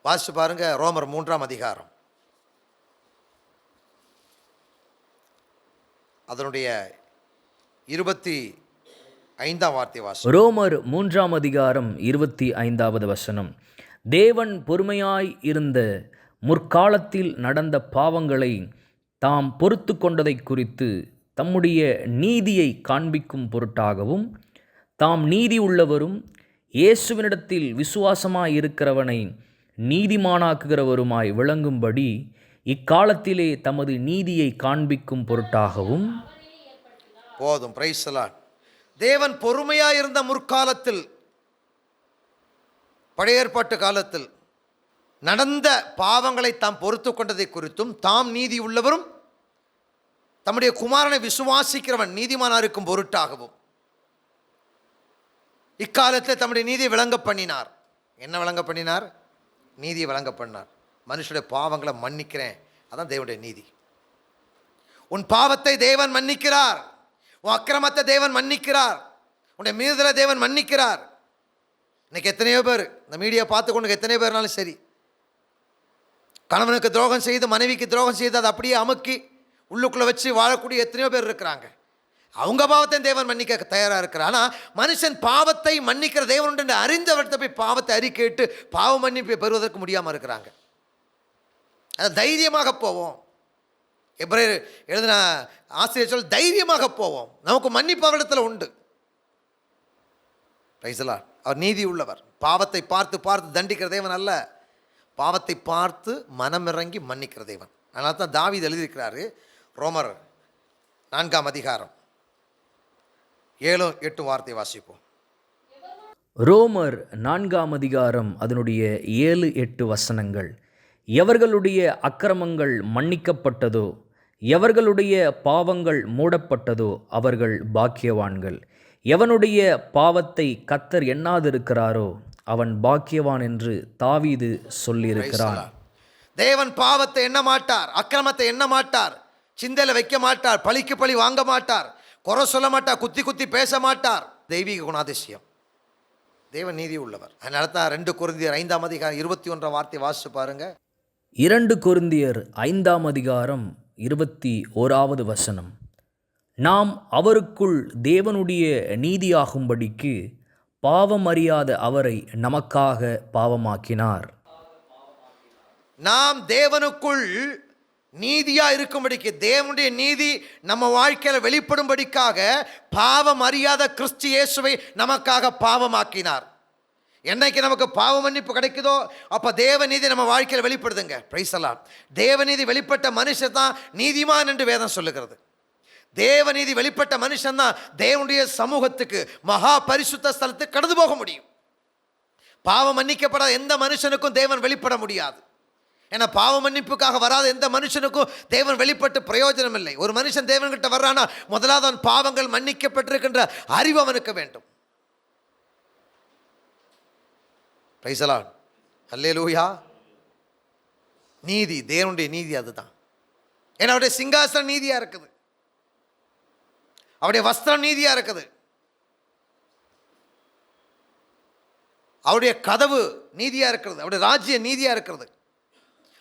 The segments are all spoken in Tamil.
வாசிச்சு பாருங்க, ரோமர் 3ஆம் அதிகாரம் அதனுடைய 25ஆம் வார்த்தை வாசி. ரோமர் 3ஆம் அதிகாரம் 25வது வசனம். தேவன் பொறுமையாய் இருந்த முற்காலத்தில் நடந்த பாவங்களை தாம் பொறுத்து கொண்டதை குறித்து தம்முடைய நீதியை காண்பிக்கும் பொருட்டாகவும் தாம் நீதி உள்ளவரும் இயேசுவினிடத்தில் விசுவாசமாய் இருக்கிறவனை நீதிமானாக்குகிறவருமாய் விளங்கும்படி இக்காலத்திலே தமது நீதியை காண்பிக்கும் பொருட்டாகவும். போதும், பிரைஸ் தி லார்ட். தேவன் பொறுமையாக இருந்த முற்காலத்தில், பழைய ஏற்பாட்டு காலத்தில் நடந்த பாவங்களை தாம் பொறுத்து கொண்டதை குறித்தும் தாம் நீதி உள்ளவரும் தம்முடைய குமாரனை விசுவாசிக்கிறவன் நீதிமானா இருக்கும் பொருட்டாகவும் இக்காலத்தில் தம்முடைய நீதியை விளங்க பண்ணினார். என்ன விளங்க பண்ணினார்? நீதியை விளங்க பண்ணார். மனுஷனுடைய பாவங்களை மன்னிக்கிறேன், அதான் தேவனுடைய நீதி. உன் பாவத்தை தேவன் மன்னிக்கிறார், உன் அக்கிரமத்தை தேவன் மன்னிக்கிறார், உன்னுடைய மீறுதலை தேவன் மன்னிக்கிறார். இன்னைக்கு எத்தனையோ பேர் இந்த மீடியா பார்த்து கொண்டு எத்தனையோ பேர்னாலும் சரி, கணவனுக்கு துரோகம் செய்து மனைவிக்கு துரோகம் செய்து அதை அப்படியே அமுக்கி உள்ளுக்குள்ளே வச்சு வாழக்கூடிய எத்தனையோ பேர் இருக்கிறாங்க. அவங்க பாவத்தை தேவன் மன்னிக்க தயாராக இருக்கிறார். ஆனால் மனுஷன் பாவத்தை மன்னிக்கிற தேவன் அறிந்தவர்கிட்ட போய் பாவத்தை அறிக்கையிட்டு பாவ மன்னிப்பை பெறுவதற்கு முடியாமல் இருக்கிறாங்க. அது தைரியமாக போவோம். எபிரேயர் எழுதின ஆசிரியர் சொல், தைரியமாக போவோம், நமக்கு மன்னிப்பு அவரிடத்தில் உண்டு. Price the Lord. அவர் நீதி உள்ளவர். பாவத்தை பார்த்து பார்த்து தண்டிக்கிற தேவன் அல்ல, பாவத்தை பார்த்து மனமிறங்கி மன்னிக்கிற தேவன். அதனால தான் தாவீது எழுதியிருக்கிறாரு, ரோமர் 4ஆம் அதிகாரம் 7-8 வார்த்தை வாசிப்போம். ரோமர் 4ஆம் அதிகாரம் அதனுடைய 7-8 வசனங்கள். எவர்களுடைய அக்கிரமங்கள் மன்னிக்கப்பட்டதோ, எவர்களுடைய பாவங்கள் மூடப்பட்டதோ அவர்கள் பாக்கியவான்கள். எவனுடைய பாவத்தை கர்த்தர் எண்ணாதிருக்கிறாரோ அவன் பாக்கியவான் என்று தாவீது சொல்லியிருக்கிறான். தேவன் பாவத்தை எண்ண மாட்டார், அக்கிரமத்தை எண்ண மாட்டார், சிந்தையில் வைக்க மாட்டார், பழிக்கு பழி வாங்க மாட்டார், குறை சொல்ல மாட்டார், குத்தி குத்தி பேச மாட்டார். தெய்வீக குணாதிசயம். தேவன் நீதி உள்ளவர். அதனால தான் 2 கொரிந்தியர் 5ஆம் அதிகாரம் 21 வார்த்தை வாசிச்சு பாருங்க. 2 கொரிந்தியர் 5ஆம் அதிகாரம் 21வது வசனம். நாம் அவருக்குள் தேவனுடைய நீதியாகும்படிக்கு பாவம் அறியாத அவரை நமக்காக பாவமாக்கினார். நாம் தேவனுக்குள் நீதியா இருக்கும்படிக்கு, தேவனுடைய நீதி நம்ம வாழ்க்கையில் வெளிப்படும்படிக்காக பாவம் அறியாத கிறிஸ்து இயேசுவை நமக்காக பாவமாக்கினார். என்னைக்கு நமக்கு பாவ மன்னிப்பு கிடைக்குதோ அப்போ தேவநீதி நம்ம வாழ்க்கையில் வெளிப்படுதுங்க. Price the Lord. தேவநீதி வெளிப்பட்ட மனுஷன் தான் நீதிமான் என்று வேதம் சொல்லுகிறது. தேவநீதி வெளிப்பட்ட மனுஷன் தான் தேவனுடைய சமூகத்துக்கு, மகா பரிசுத்த ஸ்தலத்துக்கு கடந்து போக முடியும். பாவம் மன்னிக்கப்படாத எந்த மனுஷனுக்கும் தேவன் வெளிப்பட முடியாது. ஏன்னா பாவ மன்னிப்புக்காக வராத எந்த மனுஷனுக்கும் தேவன் வெளிப்பட்டு பிரயோஜனம் இல்லை. ஒரு மனுஷன் தேவன்கிட்ட வர்றானா முதலாவது அவன் பாவங்கள் மன்னிக்கப்பட்டிருக்கின்ற அறிவு அவனுக்கு வேண்டும். Praise the lord. அல்லேலூயா. நீதி, தேவனுடைய நீதி அதுதான். ஏன்னா அவருடைய சிங்காசனம் நீதியா இருக்குது, அவருடைய வஸ்திரம் நீதியா இருக்குது, அவருடைய கதவு நீதியா இருக்கிறது, அவருடைய ராஜ்யம் நீதியா இருக்கிறது,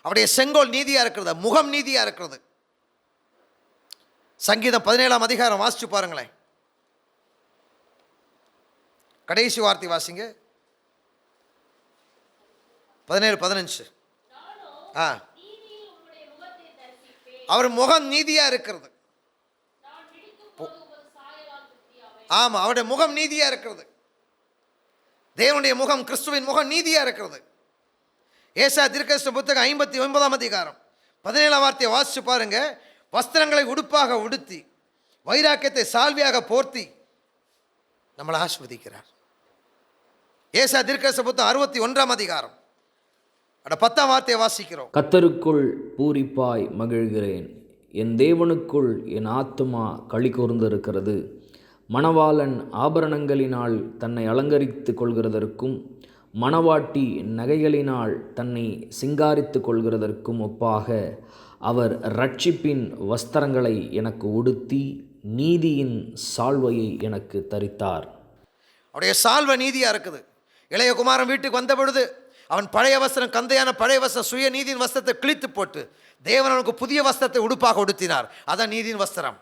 அவருடைய செங்கோல் நீதியா இருக்கிறது, முகம் நீதியா இருக்கிறது. சங்கீதம் 17ஆம் அதிகாரம் வாசிச்சு பாருங்களேன். கடைசி வார்த்தை வாசிங்க. 17-15. அவர் முகம் நீதியா இருக்கிறது. ஆமா, அவருடைய முகம் நீதியா இருக்கிறது. தேவனுடைய முகம், கிறிஸ்துவின் முகம் நீதியா இருக்கிறது. ஏசாயா தீர்க்கதரிசன புத்தகம் 59ஆம் அதிகாரம் 17ஆம் வார்த்தையை வாசிச்சு பாருங்க. வஸ்திரங்களை உடுப்பாக உடுத்தி வைராக்கியத்தை சால்வியாக போர்த்தி நம்மளை ஆசீர்வதிக்கிறார். ஏசாயா தீர்க்கதரிசன புத்தகம் 61ஆம் அதிகாரம் 10ஆம் வார்த்தையை வாசிக்கிறோம். கர்த்தருக்குள் பூரிப்பாய் மகிழ்கிறேன், என் தேவனுக்குள் என் ஆத்துமா களி கூர்ந்திருக்கிறது. மணவாளன் ஆபரணங்களினால் தன்னை அலங்கரித்து கொள்கிறதற்கும் மணவாட்டி நகைகளினால் தன்னை சிங்காரித்து கொள்கிறதற்கும் ஒப்பாக அவர் இரட்சிப்பின் வஸ்திரங்களை எனக்கு உடுத்தி நீதியின் சால்வையை எனக்கு தரித்தார். அவருடைய சால்வை நீதியாக இருக்குது. இளைய குமாரன் வீட்டுக்கு வந்த பொழுது அவன் பழைய வஸ்திரம், கந்தையான பழைய வஸ்திரம், சுய நீதியின் வஸ்திரத்தை கிழித்து போட்டு தேவன் அவனுக்கு புதிய வஸ்திரத்தை உடுப்பாக உடுத்தினார். அதான் நீதியின் வஸ்திரம்.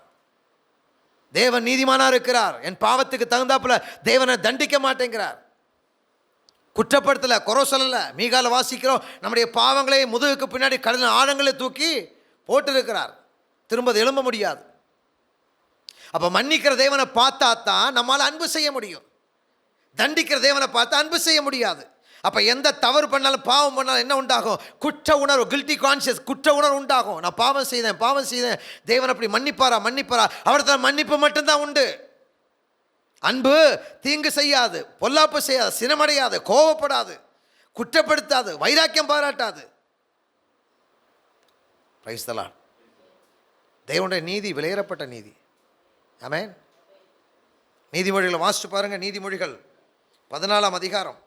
தேவன் நீதிமானா இருக்கிறார். என் பாவத்துக்கு தகுந்தாப்புல தேவனை தண்டிக்க மாட்டேங்கிறார். குற்றப்படுத்தல, குறை சொல்லல. மீகால வாசிக்கிறோம், நம்முடைய பாவங்களை முதுகுக்கு பின்னாடி கடலின் ஆழங்களை தூக்கி போட்டு இருக்கிறார். திரும்ப எழும்ப முடியாது. அப்ப மன்னிக்கிற தேவனை பார்த்தா தான் நம்மால் அன்பு செய்ய முடியும். தண்டிக்கிற தேவனை பார்த்தா அன்பு செய்ய முடியாது. அப்ப எந்த தவறு பண்ணாலும், பாவம் பண்ணாலும் என்ன உண்டாகும்? குற்ற உணர்வு, கில்ட்டி கான்சியஸ், குற்ற உணர்வு உண்டாகும். நான் பாவம் செய்தேன், தேவன் அப்படி மன்னிப்பாரா? அவர்தான் மன்னிப்பு மட்டும்தான் உண்டு. அன்பு தீங்கு செய்யாது, பொல்லாப்பு செய்யாது, சினமடையாது, கோபப்படாது, குற்றப்படுத்தாது, வைராக்கியம் பாராட்டாது. Price the Lord. தேவனுடைய நீதி விலையேறப்பட்ட நீதி. ஆமென். நீதிமொழிகளை வாசிச்சு பாருங்க. நீதிமொழிகள் 14ஆம் அதிகாரம்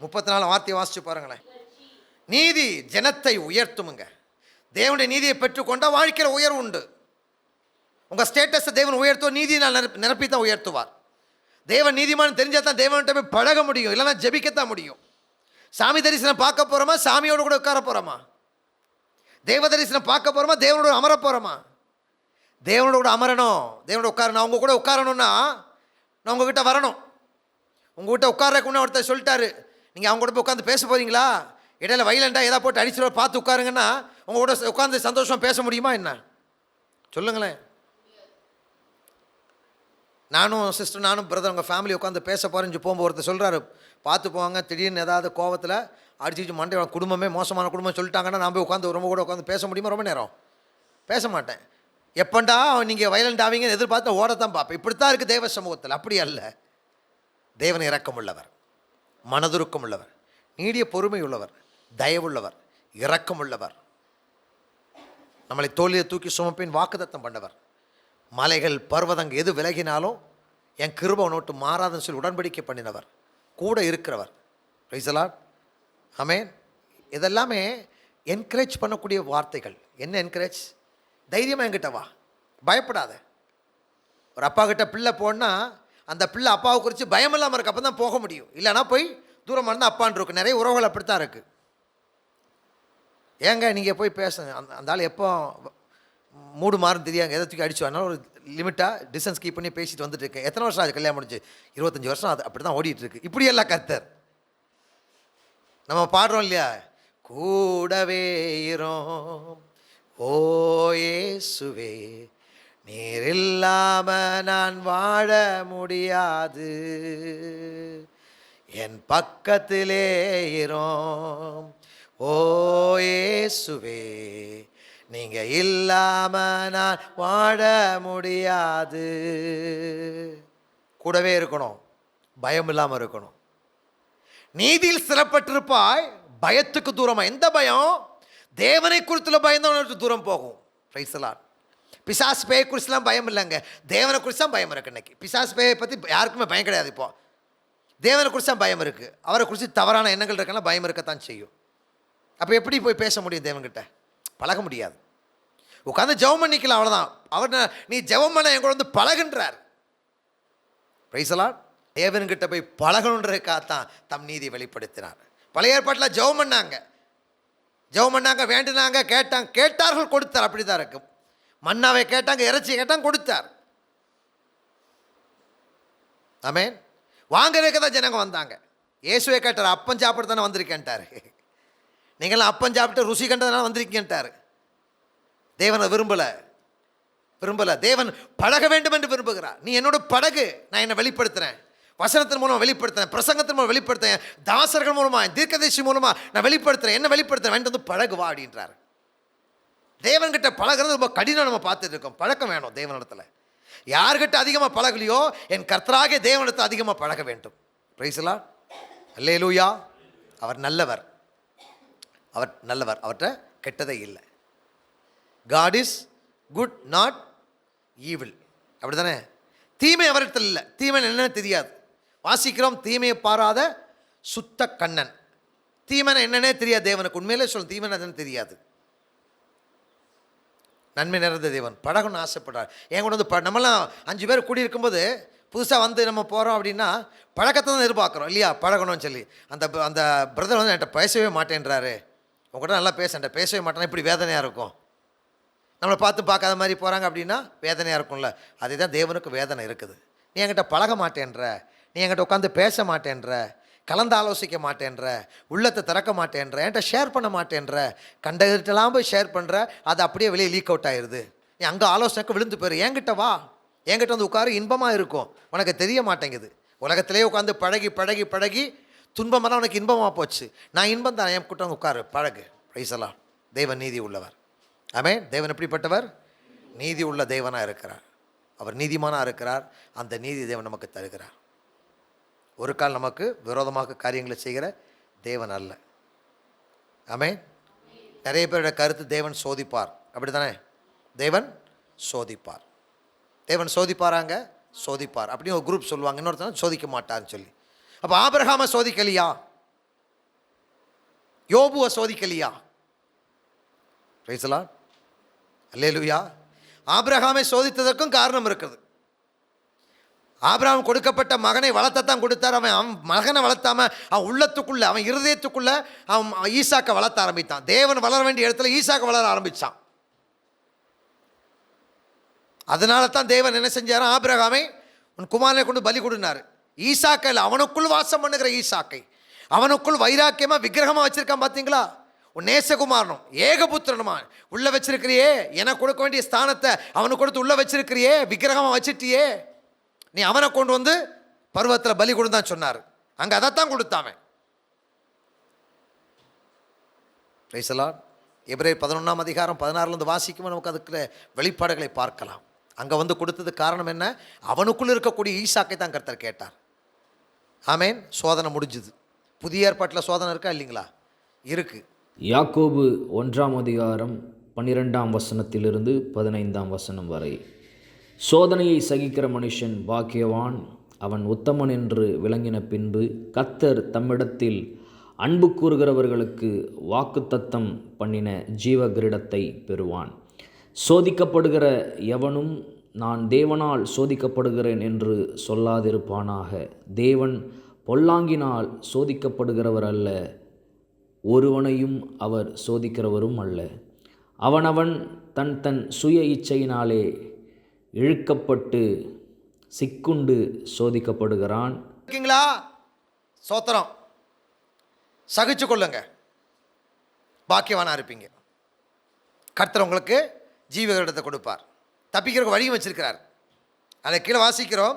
34 வார்த்தையை வாசிச்சு பாருங்களேன். நீதி ஜனத்தை உயர்த்துமுங்க. தேவனுடைய நீதியை பெற்றுக்கொண்டா வாழ்க்கையில் உயர்வு உண்டு. உங்கள் ஸ்டேட்டஸை தேவன் உயர்த்துவார். நீதியை நிரப்பி தான் உயர்த்துவார். தேவன் நீதிமான் தெரிஞ்சால் தான் தேவன்கிட்ட போய் பழக முடியும், இல்லைன்னா ஜெபிக்கத்தான் முடியும். சாமி தரிசனம் பார்க்க போகிறோமா? சாமியோடு கூட உட்கார போகிறோமா? தேவ தரிசனம் பார்க்க போகிறோமா? தேவனோட அமர போகிறோமா? தேவனோட கூட அமரணும், தேவனோட உட்காரணும். நான் உங்கள் கூட உட்காரணும்னா நான் உங்ககிட்ட வரணும். உங்கள்கிட்ட உட்கார்றதுக்கு முன்னே ஒருத்தர் சொல்லிட்டாரு, நீங்கள் அவங்க கூட போய் உட்காந்து பேச போகிறீங்களா? இடையில வைலண்டாக ஏதாவது போட்டு அடிச்சுட்டு பார்த்து உட்காருங்கன்னா உங்கள் கூட உட்காந்து சந்தோஷமாக பேச முடியுமா என்ன? சொல்லுங்களேன். நானும் பிரதர் உங்கள் ஃபேமிலி உட்காந்து பேச போகிறேன்னு போகும்போது ஒருத்தர் சொல்கிறாரு, பார்த்து போவாங்க, திடீர்னு ஏதாவது கோவத்தில் அடிச்சு மண்டை குடும்பமே மோசமான குடும்பம் சொல்லிட்டாங்கன்னா நான் போய் உட்காந்து ரொம்ப கூட உட்காந்து பேச முடியுமா? ரொம்ப நேரம் பேச மாட்டேன். எப்பண்டா நீங்கள் வைலண்ட் ஆவீங்கன்னு எதிர்பார்த்து ஓடத்தான் பார்ப்பேன். இப்படித்தான் இருக்குது தேவ சமூகத்தில். அப்படி அல்ல. தேவன் இரக்கம் உள்ளவர், மனதுருக்கம் உள்ளவர், நீடிய பொறுமை உள்ளவர், தயவுள்ளவர், இரக்கம் உள்ளவர், நம்மளை தோளில் தூக்கி சுமப்பின் வாக்குத்தத்தம் பண்ணவர், மலைகள் பர்வதங்கள் எது விலகினாலும் என் கிருபை நோட்டு மாறாதுன்னு சொல்லி உடன்படிக்கை பண்ணினவர், கூட இருக்கிறவர். Praise the lord. ஆமென். இதெல்லாமே என்கரேஜ் பண்ணக்கூடிய வார்த்தைகள். என்ன என்கரேஜ்? தைரியமாக என்கிட்ட வா, பயப்படாத. ஒரு அப்பா கிட்ட பிள்ளை போனால் அந்த பிள்ளை அப்பாவை குறித்து பயம் இல்லாமல் இருக்கு, அப்போ தான் போக முடியும். இல்லைனா போய் தூரமாக இருந்தால் அப்பான்னு இருக்கு. நிறைய உறவுகள் அப்படித்தான் இருக்குது. ஏங்க நீங்கள் போய் பேசுங்க, அந்த ஆள் எப்போ மூடு மாறுன்னு தெரியாங்க, எதை தூக்கி அடிச்சு வரனால ஒரு லிமிட்டாக டிஸ்டன்ஸ் கீப் பண்ணி பேசிட்டு வந்துட்டு இருக்கேன். எத்தனை வருஷம் அது கல்யாணம் முடிஞ்சு? 25 வருஷம். அது அப்படி தான் ஓடிட்டுருக்கு. இப்படியெல்லாம் கர்த்தர் நம்ம பாடுறோம் இல்லையா, கூடவே இரோம் ஓ இயேசுவே, நீர் இல்லாம நான் வாழ முடியாது, என் பக்கத்திலே இரோம் ஓ இயேசுவே, நீங்க இல்லாம நான் வாழ முடியாது. கூடவே இருக்கணும், பயம் இல்லாமல் இருக்கணும். நீதியில் சிறப்பட்டிருப்பாய், பயத்துக்கு தூரமா. எந்த பயம்? தேவனை குறித்துள்ள பயம் தான் தூரம் போகும். Price the Lord. பிசாசு பேயை குறிச்சுலாம் பயம் இல்லைங்க, தேவனை குறித்து தான் பயம் இருக்குது. இன்னைக்கு பிசாசு பேயை பற்றி யாருக்குமே பயம் கிடையாது. இப்போ தேவனை குறித்து தான் பயம் இருக்குது. அவரை குறித்து தவறான எண்ணங்கள் இருக்கலாம், பயம் இருக்கத்தான் செய்யும். அப்போ எப்படி போய் பேச முடியும்? தேவன்கிட்ட பழக முடியாது. உட்காந்து ஜெபம் பண்ணிக்கலாம், அவ்வளோதான். அவர் நீ ஜெபம் பண்ண என் கூட வந்து பழகுன்றார். Price the Lord. தேவன்கிட்ட போய் பழகணுன்றதுக்காகத்தான் தம் நீதி வெளிப்படுத்தினார். பழைய ஏற்பாட்டில் ஜெபம் பண்ணாங்க, வேண்டினாங்க, கேட்டார்கள், கொடுத்தார். அப்படி தான் இருக்கும். மன்னாவை கேட்டாங்க, இறைச்சி கேட்டாங்க, கொடுத்தார். ஆமென். வாங்குறதுக்கு தான் ஜனங்க வந்தாங்க. இயேசுவே கேட்டார், அப்பம் சாப்பிட்டு தானே வந்திருக்கேன்ட்டார். நீங்களாம் அப்பம் சாப்பிட்டு ருசி கண்டதுனால வந்திருக்கேன்ட்டார். தேவனை விரும்பலை. தேவன் பழக வேண்டும் என்று விரும்புகிறார். நீ என்னோட பழகு, நான் என்னை வெளிப்படுத்துகிறேன். வசனத்தின் மூலமாக வெளிப்படுத்துறேன், பிரசங்கத்தின் மூலம் வெளிப்படுத்துறேன், தாசர்கள் மூலமாக, தீர்க்கதரிசி மூலமாக நான் வெளிப்படுத்துகிறேன். என்ன வெளிப்படுத்துகிறேன்? வேண்டு வந்து பழகுவா அப்படின்றார். தேவன்கிட்ட பழகிறது ரொம்ப கடினம். நம்ம பார்த்துட்டு இருக்கோம். பழக்கம் வேணும் தேவனிடத்தில். யார்கிட்ட அதிகமாக பழகலையோ என் கர்த்தராகிய தேவனிடத்தில் அதிகமாக பழக வேண்டும். Praise the lord. அல்லேலூயா. அவர் நல்லவர், அவர்கிட்ட கெட்டதே இல்லை. God is good, not evil. அப்படி தானே? தீமை அவரிடத்தில் இல்லை. தீமை என்னன்னு தெரியாது. வாசிக்கிறோம், தீமையை பாராத சுத்த கண்ணன். தீமைனா என்னன்னே தெரியாது தேவனுக்கு. உண்மையிலே சொல்லும், தீமைனா என்னன்னு தெரியாது. நன்மை நிறைந்த தேவன். பழகணும்னு ஆசைப்படுறார். என் கூட வந்து நம்மளாம் 5 பேர் கூடி இருக்கும்போது புதுசாக வந்து நம்ம போகிறோம் அப்படின்னா பழக்கத்தை தான் எதிர்பார்க்குறோம் இல்லையா, பழகணும்னு சொல்லி. அந்த அந்த பிரதர் வந்து என்கிட்ட பேசவே மாட்டேன்றாரு, உங்கள்கிட்ட நல்லா பேச பேசவே மாட்டேன்னா இப்படி வேதனையாக இருக்கும். நம்மளை பார்க்காத மாதிரி போகிறாங்க அப்படின்னா வேதனையாக இருக்கும்ல. அதே தான் தேவனுக்கு வேதனை இருக்குது. நீ என்கிட்ட பழக மாட்டேன்ற, நீ என்கிட்ட உட்காந்து பேச மாட்டேன்ற, கலந்து ஆலோசிக்க மாட்டேன்ற, உள்ளத்தை திறக்க மாட்டேன்ற, என்கிட்ட ஷேர் பண்ண மாட்டேன்ற, கண்டகிட்டலாம் போய் ஷேர் பண்ணுற, அது அப்படியே வெளியே லீக் அவுட் ஆயிடுது. நீ அங்கே ஆலோசனைக்கு விழுந்து போயிரு. என்கிட்ட வா, என்கிட்ட வந்து உட்காரு, இன்பமாக இருக்கும். உனக்கு தெரிய மாட்டேங்குது. உலகத்திலே உட்காந்து பழகி பழகி பழகி துன்பமெல்லாம் உனக்கு இன்பமாக போச்சு. நான் இன்பம் தான், என் கூட்டம் உட்காரு, பழகு. பிரைசலாம். தேவன் நீதி உள்ளவர். ஆமென். தேவன் எப்படிப்பட்டவர்? நீதி உள்ள தேவனாக இருக்கிறார். அவர் நீதிமானாக இருக்கிறார். அந்த நீதி தேவன் நமக்கு தருகிறார். ஒரு கால் நமக்கு விரோதமாக காரியங்களை செய்கிற தேவன் அல்ல. ஆமென். நிறைய பேரோட கருத்து தேவன் சோதிப்பார், அப்படி தானே? தேவன் சோதிப்பார். தேவன் சோதிப்பாராங்க, சோதிப்பார் அப்படின்னு ஒரு குரூப் சொல்லுவாங்க. இன்னொருத்தர் சோதிக்க மாட்டார்னு சொல்லி. அப்போ ஆபிரகாமை சோதிக்கலையா? யோபுவை சோதிக்கலையா? Price the lord. அல்லேலூயா. ஆபிரகாமை சோதித்ததற்கும் காரணம் இருக்குது. ஆபிரகாம் கொடுக்கப்பட்ட மகனை வளர்த்தத்தான் கொடுத்தார். அவன் மகனை வளர்த்தாம அவன் உள்ளத்துக்குள்ள, அவன் இருதயத்துக்குள்ள அவன் ஈசாக்கை வளர்த்த ஆரம்பித்தான். தேவன் வளர வேண்டிய இடத்துல ஈசாக்கை வளர ஆரம்பித்தான். அதனால தான் தேவன் என்ன செஞ்சார்? ஆபிரகாமை உன் குமாரனை கொண்டு பலி கொடுனார். ஈசாக்கை அவனுக்குள் வாசம் பண்ணுகிற ஈசாக்கை, அவனுக்குள் வைராக்கியமாக விக்கிரகமாக வச்சிருக்கான். பார்த்தீங்களா? உன் நேசகுமாரனும் ஏகபுத்திரனுமா உள்ள வச்சிருக்கிறியே, எனக்கு கொடுக்க வேண்டிய ஸ்தானத்தை அவனுக்கு கொடுத்து உள்ள வச்சிருக்கிறியே, விக்கிரகமாக வச்சிட்டியே, நீ அவனை கொண்டு வந்து பருவத்தில் பலி கொடுத்தான் சொன்னார். அங்கே அதைத்தான் கொடுத்தாமே. Price the Lord. எபிரேயர் 11ஆம் அதிகாரம் 16 வாசிக்கும் நமக்கு அதுக்கு வெளிப்பாடுகளை பார்க்கலாம். அங்கே வந்து கொடுத்தது காரணம் என்ன? அவனுக்குள் இருக்கக்கூடிய ஈசாக்கை தான் கர்த்தர் கேட்டார். ஆமேன். சோதனை முடிஞ்சுது. புதிய ஏற்பாட்டில் சோதனை இருக்கா இல்லைங்களா? இருக்கு. யாக்கோபு 1ஆம் அதிகாரம் 12ஆம் வசனத்திலிருந்து 15ஆம் வசனம் வரை. சோதனையை சகிக்கிற மனுஷன் பாக்கியவான், அவன் உத்தமன் என்று விளங்கின பின்பு கர்த்தர் தம்மிடத்தில் அன்பு கூறுகிறவர்களுக்கு வாக்குத்தத்தம் பண்ணின ஜீவ கிரீடத்தை பெறுவான். சோதிக்கப்படுகிற எவனும் நான் தேவனால் சோதிக்கப்படுகிறேன் என்று சொல்லாதிருப்பானாக. தேவன் பொல்லாங்கினால் சோதிக்கப்படுகிறவர் அல்ல, ஒருவனையும் அவர் சோதிக்கிறவரும் அல்ல. அவனவன் தன் தன் சுய இச்சையினாலே இழுக்கப்பட்டு சிக்குண்டு சோதிக்கப்படுகிறான். இருக்கீங்களா? சோத்திரம். சகிச்சு கொள்ளுங்க, பாக்கியவானா இருப்பீங்க. கர்த்தர் உங்களுக்கு ஜீவகிரீடத்தை கொடுப்பார். தப்பிக்கிறதுக்கு வழியும் வச்சிருக்கிறார். அதை கீழே வாசிக்கிறோம்.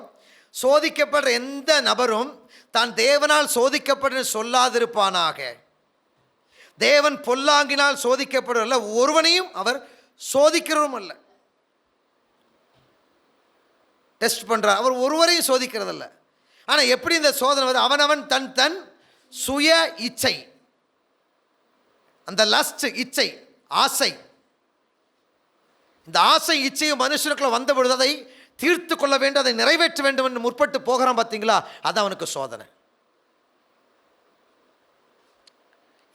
சோதிக்கப்படுற எந்த நபரும் தான் தேவனால் சோதிக்கப்பட்டு சொல்லாதிருப்பானாக. தேவன் பொல்லாங்கினால் சோதிக்கப்படுவதில்லை, ஒருவனையும் அவர் சோதிக்கிறவரும் அல்ல. டெஸ்ட் பண்ணுறார், அவர் ஒருவரையும் சோதிக்கிறதில்ல. ஆனால் எப்படி இந்த சோதனை வருது? அவனவன் தன் தன் சுய இச்சை, அந்த லஸ்ட், இச்சை, ஆசை, இந்த ஆசை இச்சையும் மனுஷனுக்குள்ள வந்த பொழுது அதை தீர்த்து கொள்ள வேண்டும், அதை நிறைவேற்ற வேண்டும் என்று முற்பட்டு போகிறான். பார்த்தீங்களா? அது அவனுக்கு சோதனை.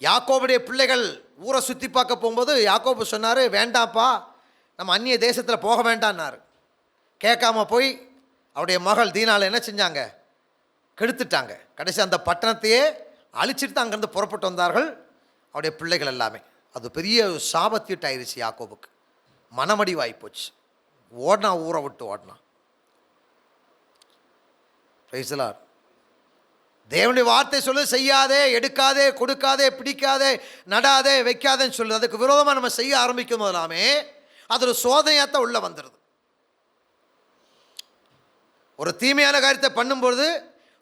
யாக்கோபுடைய பிள்ளைகள் ஊரை சுற்றி பார்க்க போகும்போது யாக்கோபு சொன்னார், வேண்டாம்ப்பா, நம்ம அந்நிய தேசத்தில் போக வேண்டான்னாரு. கேட்காம போய் அவருடைய மகள் தீனால என்ன செஞ்சாங்க? கெடுத்துட்டாங்க. கடைசி அந்த பட்டணத்தையே அழிச்சிட்டு தான் அங்கேருந்து புறப்பட்டு வந்தார்கள் அவருடைய பிள்ளைகள் எல்லாமே. அது பெரிய சாபத்தீட்டாயிருச்சு யாக்கோபுக்கு. மனமடிவாய்ப்போச்சு. ஓடினா, ஊரை விட்டு ஓடினா. Price the Lord. தேவனுடைய வார்த்தை சொல்லு, செய்யாதே, எடுக்காதே, கொடுக்காதே, பிடிக்காதே, நடாதே, வைக்காதேன்னு சொல்லுது. அதுக்கு விரோதமாக நம்ம செய்ய ஆரம்பிக்கும் போதெல்லாமே அது ஒரு சோதனையாகத்தான் உள்ளே வந்துடுது. ஒரு தீமையான காரியத்தை பண்ணும்பொழுது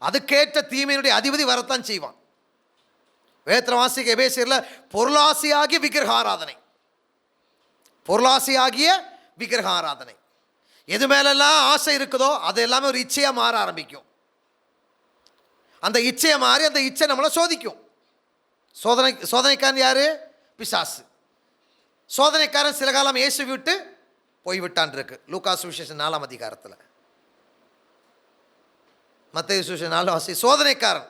அதுக்கேற்ற தீமையினுடைய அதிபதி வரத்தான் செய்வான். வேதத்தில் வாசிக்க எபேசியரில் பொருளாசையாகிய விக்கிரக ஆராதனை, பொருளாசையாகிய விக்கிரக ஆராதனை, எது மேலெல்லாம் ஆசை இருக்குதோ அது எல்லாமே ஒரு இச்சையாக மாற ஆரம்பிக்கும். அந்த இச்சையை மாறி அந்த இச்சை நம்மளை சோதிக்கும். சோதனைக்காரன் யாரு? பிசாசு. சோதனைக்காரன் சில காலம் இயேசு விட்டு போய்விட்டான் இருக்கு லூக்கா சுவிசேஷம் 4ஆம் அதிகாரத்தில். மத்தேயு சுவிசேஷம் 4 வாசி. சோதனைக்காரன்.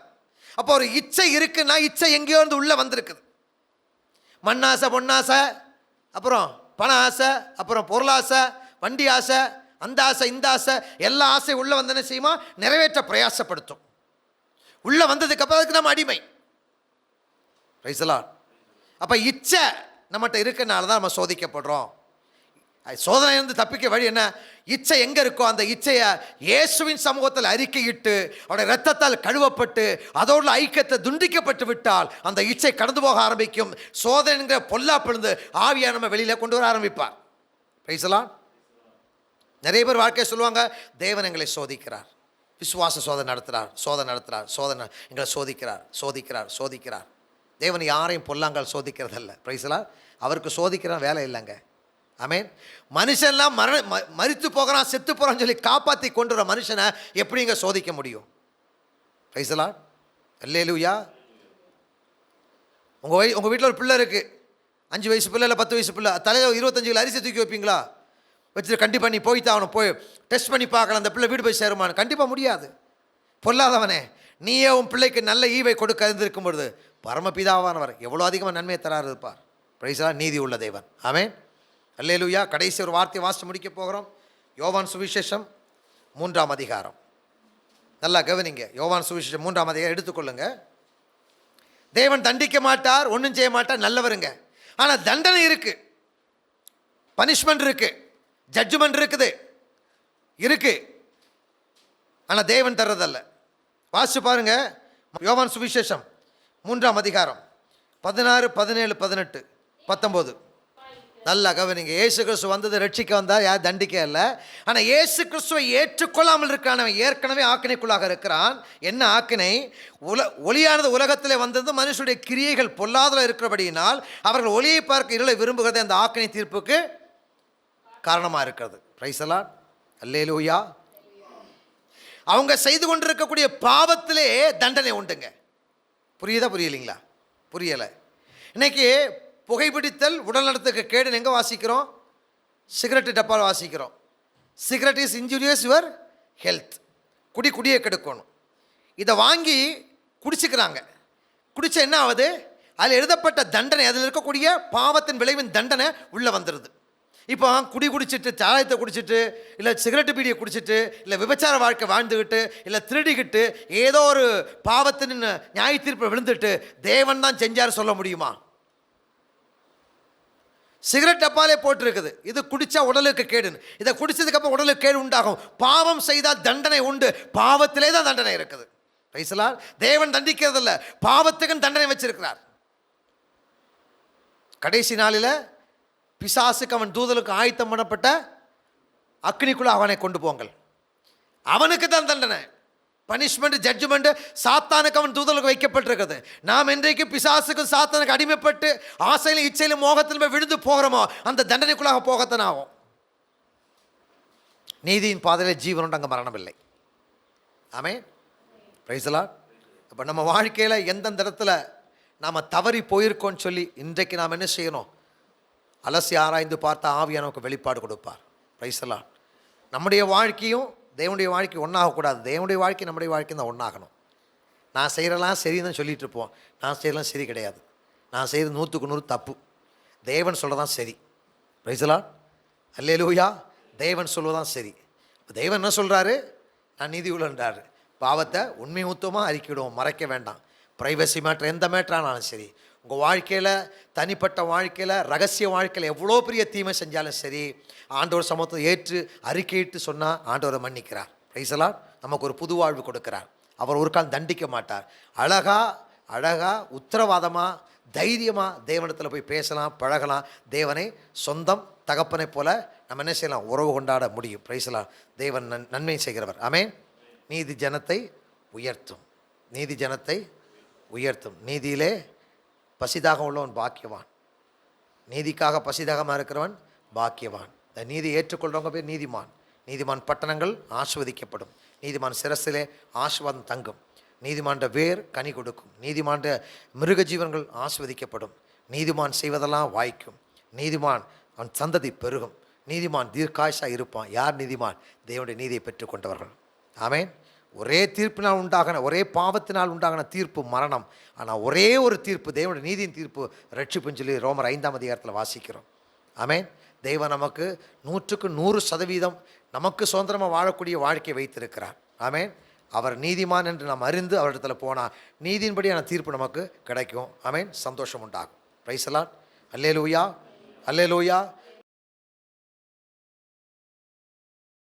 அப்போ ஒரு இச்சை இருக்குன்னா இச்சை எங்கேயோ இருந்து உள்ளே வந்திருக்குது. மண்ணாசை, பொன்னாசை, அப்புறம் பண ஆசை, அப்புறம் பொருளாசை, வண்டி ஆசை, அந்த ஆசை இந்த ஆசை எல்லா ஆசையும் உள்ளே வந்து என்ன செய்யுமா, நிறைவேற்ற பிரயாசப்படுத்தும். உள்ளே வந்ததுக்கப்புறம் அதுக்கு நம்ம அடிமை. Price the lord. அப்போ இச்சை நம்மகிட்ட இருக்கனால தான் நம்ம சோதிக்கப்படுறோம். சோதனையிலிருந்து தப்பிக்க வழி என்ன? இச்சை எங்கே இருக்கோ அந்த இச்சையை இயேசுவின் சமூகத்தில் அறிக்கையிட்டு அவருடைய இரத்தத்தால் கழுவப்பட்டு அதோடு ஐக்கியத்தை துண்டிக்கப்பட்டு விட்டால் அந்த இச்சை கடந்து போக ஆரம்பிக்கும். சோதனைங்கிற பொல்லாப்பிலிருந்து ஆவியை நம்ம வெளியில் கொண்டு வர ஆரம்பிப்பார். Praise the lord. நிறைய பேர் வாழ்க்கையை சொல்லுவாங்க, தேவன் எங்களை சோதிக்கிறார், விசுவாச சோதனை நடத்துகிறார், எங்களை சோதிக்கிறார். தேவன் யாரையும் பொல்லாங்கால் சோதிக்கிறதல்ல. Price the Lord. அவருக்கு சோதிக்கிற வேலை இல்லைங்க. ஆமென். மனுஷன்லாம் மரித்து போகிறான், செத்து போகிறான்னு சொல்லி காப்பாற்றி கொண்டு வர மனுஷனை எப்படிங்க சோதிக்க முடியும்? Praise the lord. அல்லேலூயா. உங்கள் வீட்டில் ஒரு பிள்ளை இருக்குது, 5 வயசு பிள்ளை இல்லை 10 வயசு பிள்ளை, தலையில் 25 கிலோ அரிசி தூக்கி வைப்பீங்களா? வச்சுட்டு கண்டிப்பாக நீ போய்த்தாகணும், போய் டெஸ்ட் பண்ணி பார்க்கலாம் அந்த பிள்ளை வீடு போய் சேருமான்னு. கண்டிப்பாக முடியாது. பொல்லாதவனே, நீயே உன் பிள்ளைக்கு நல்ல ஈவை கொடுக்க இருந்திருக்கும் பொழுது பரமபிதாவானவர் எவ்வளோ அதிகமாக நன்மையை தராரு இருப்பார். Price the Lord. நீதி உள்ள தேவன். ஆமென். அல்லேலூயா. கடைசி ஒரு வார்த்தையை வாசித்து முடிக்க போகிறோம். யோவான் சுவிசேஷம் 3ஆம் அதிகாரம். நல்லா கவனிங்க. யோவான் சுவிசேஷம் 3ஆம் அதிகாரம் எடுத்துக்கொள்ளுங்க. தேவன் தண்டிக்க மாட்டார், ஒன்றும் செய்ய மாட்டார், நல்லவருங்க. ஆனால் தண்டனை இருக்குது, பனிஷ்மெண்ட் இருக்குது, ஜட்ஜ்மெண்ட் இருக்குது. ஆனால் தேவன் தர்றதல்ல. வாசிச்சு பாருங்க. யோவான் சுவிசேஷம் 3ஆம் அதிகாரம் 16, 17, 18, 19. நல்லா கவனிங்க. இயேசு கிறிஸ்து வந்தது ரட்சிக்க வந்தால், யார் தண்டிக்க இல்லை. ஆனால் இயேசு கிறிஸ்துவை ஏற்றுக்கொள்ளாமல் இருக்கான், அவன் ஏற்கனவே ஆக்கினைக்குள்ளாக இருக்கிறான். என்ன ஆக்கினை? ஒளியானது உலகத்திலே வந்தது மனுஷனுடைய கிரியைகள் பொல்லாதல இருக்கிறபடியினால் அவர்கள் ஒளியை பார்க்க இருளை விரும்புகிறதே அந்த ஆக்கினை தீர்ப்புக்கு காரணமாக இருக்கிறது. Praise the lord. அல்லேலூயா. அவங்க செய்து கொண்டிருக்கக்கூடிய பாவத்திலே தண்டனை உண்டுங்க. புரியுதா புரியலைங்களா? புரியலை. இன்னைக்கு புகைப்பிடித்தல் உடல் நலத்துக்கு கேடுன்னு எங்கே வாசிக்கிறோம்? சிகரெட்டு டப்பாவில் வாசிக்கிறோம். Cigarette is injurious your health. குடியை கெடுக்கணும். இதை வாங்கி குடிச்சுக்கிறாங்க. குடிச்ச என்ன ஆகுது? அதில் எழுதப்பட்ட தண்டனை, அதில் இருக்கக்கூடிய பாவத்தின் விளைவின் தண்டனை உள்ளே வந்துடுது. இப்போ குடிச்சிட்டு, சாராயத்தை குடிச்சிட்டு, இல்லை சிகரெட்டு பீடியை குடிச்சிட்டு, இல்லை விபச்சார வாழ்க்கை வாழ்ந்துக்கிட்டு, இல்லை திருடிக்கிட்டு, ஏதோ ஒரு பாவத்தின் நியாய தீர்ப்பை விழுந்துட்டு தேவன் தான் செஞ்சார் சொல்ல முடியுமா? சிகரெட் டப்பாலே போட்டிருக்குது, இது குடித்தா உடலுக்கு கேடுன்னு. இதை குடித்ததுக்கப்புறம் உடலுக்கு கேடு உண்டாகும். பாவம் செய்தால் தண்டனை உண்டு, பாவத்திலே தான் தண்டனை இருக்குது. Price the Lord. தேவன் தண்டிக்கிறதில்ல, பாவத்துக்குன்னு தண்டனை வச்சிருக்கிறார். கடைசி நாளில் பிசாசுக்கு அவன் தூதலுக்கு ஆயத்தம் பண்ணப்பட்ட அக்னிக்குள்ள அவனை கொண்டு போங்கள். அவனுக்கு தான் தண்டனை, பனிஷ்மெண்ட், ஜட்ஜ்மெண்ட். சாத்தானுக்கு அவன் தூதலுக்கு வைக்கப்பட்டிருக்கிறது. நாம் இன்றைக்கு பிசாசுக்கு சாத்தானுக்கு அடிமைப்பட்டு ஆசையிலும் இச்சையிலும் மோகத்திலும் போய் விழுந்து போகிறோமோ அந்த தண்டனைக்குள்ளாக போகத்தான் ஆகும். நீதியின் பாதையில் ஜீவன் உண்டு, அங்கே மரணம் இல்லை. ஆமென். Praise the lord. அப்போ நம்ம வாழ்க்கையில் எந்தெந்த இடத்துல நாம் தவறி போயிருக்கோன்னு சொல்லி இன்றைக்கு நாம் என்ன செய்யணும்? அலசி ஆராய்ந்து பார்த்தா ஆவியாக நமக்கு வெளிப்பாடு கொடுப்பார். Price the Lord. நம்முடைய வாழ்க்கையும் தேவனுடைய வாழ்க்கை ஒன்றாகக்கூடாது. தேவனுடைய வாழ்க்கை நம்முடைய வாழ்க்கை தான் ஒன்றாகணும். நான் செய்கிறலாம் சரின்னு சொல்லிகிட்டு இருப்போம். நான் செய்யலாம் சரி கிடையாது. நான் செய்கிறது 100க்கு 100 தப்பு. தேவன் சொல்கிறதான் சரி. Praise the lord. அல்லேலூயா. தேவன் சொல்வதான் சரி. இப்போ தேவன் என்ன சொல்கிறாரு? நான் நீதி உள்ளன்றாரு. பாவத்தை உண்மை ஊத்தமாக அறிக்கிடுவோம், மறைக்க வேண்டாம். ப்ரைவசி மேட்ரு, எந்த மேட்ரானாலும் சரி, உங்கள் வாழ்க்கையில், தனிப்பட்ட வாழ்க்கையில், ரகசிய வாழ்க்கையில் எவ்வளோ பெரிய தீமை செஞ்சாலும் சரி, ஆண்டவர் சமூகத்தை ஏற்று அறிக்கையிட்டு சொன்னால் ஆண்டவரை மன்னிக்கிறார். Price the Lord. நமக்கு ஒரு புது வாழ்வு கொடுக்கிறார். அவர் ஒரு காலம் தண்டிக்க மாட்டார். அழகா உத்தரவாதமாக தைரியமாக தேவனிடத்தில் போய் பேசலாம், பழகலாம். தேவனை சொந்தம் தகப்பனை போல நம்ம என்ன செய்யலாம்? உறவு கொண்டாட முடியும். Praise the Lord. தேவன் நன்மை செய்கிறவர். ஆமென். நீதி ஜனத்தை உயர்த்தும். நீதி ஜனத்தை உயர்த்தும். நீதியிலே பசிதாக உள்ளவன் பாக்கியவான். நீதிக்காக பசிதாகமாக இருக்கிறவன் பாக்கியவான். இந்த நீதி ஏற்றுக்கொள்கிறவங்க பேர் நீதிமான். நீதிமான் பட்டணங்கள் ஆசிர்வதிக்கப்படும். நீதிமான் சிரசிலே ஆசீர்வாதம் தங்கும். நீதிமான்ட வேர் கனி கொடுக்கும். நீதிமான்ட மிருக ஜீவன்கள் ஆசிர்வதிக்கப்படும். நீதிமான் செய்வதெல்லாம் வாய்க்கும். நீதிமான் அவன் சந்ததி பெருகும். நீதிமான் தீர்க்காயசாக இருப்பான். யார் நீதிமான்? தேவனுடைய நீதியை பெற்றுக்கொண்டவர்கள். ஆமென். ஒரே தீர்ப்பினால் உண்டாகின, ஒரே பாவத்தினால் உண்டாகின தீர்ப்பு மரணம். ஆனால் ஒரே ஒரு தீர்ப்பு, தேவனுடைய நீதியின் தீர்ப்பு ரட்சிப்புன்னு சொல்லி ரோமர் 5ஆம் அதிகாரத்தில் வாசிக்கிறோம். ஆமென். தெய்வம் நமக்கு 100க்கு 100% நமக்கு சுதந்திரமாக வாழக்கூடிய வாழ்க்கையை வைத்திருக்கிறார். ஆமென். அவர் நீதிமான் என்று நாம் அறிந்து அவரிடத்துல போனால் நீதியின்படியான தீர்ப்பு நமக்கு கிடைக்கும். ஆமென். சந்தோஷம் உண்டாகும். Price the lord. Hallelujah, hallelujah.